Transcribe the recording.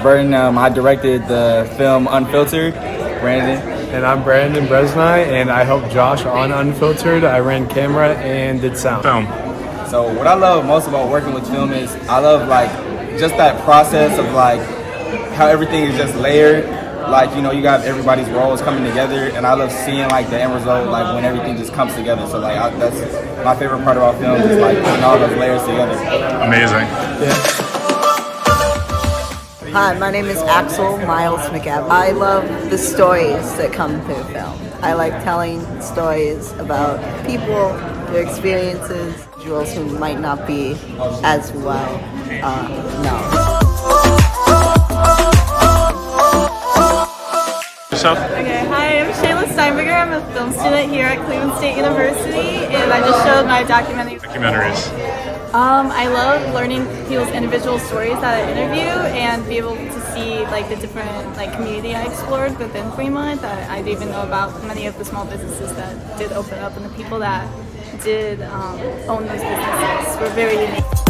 Burton. I directed the film Unfiltered. Brandon. And I'm Brandon Bresnai, and I helped Josh on Unfiltered. I ran camera and did sound. So what I love most about working with film is I love like just that process of like how everything is just layered. Like, you know, you got everybody's roles coming together, and I love seeing like the end result, like when everything just comes together. So like that's my favorite part about film is like putting all those layers together. Amazing. Yeah. Hi, my name is Axel Miles McAvoy. I love the stories that come through film. I like telling stories about people, their experiences, individuals who might not be as well known. Okay, hi, I'm Shayla Steinberger. I'm a film student here at Cleveland State University, and I just showed my documentaries. I love learning people's individual stories that I interview and be able to see like the different like community I explored within Fremont that I didn't even know about. Many of the small businesses that did open up and the people that did own those businesses were very unique.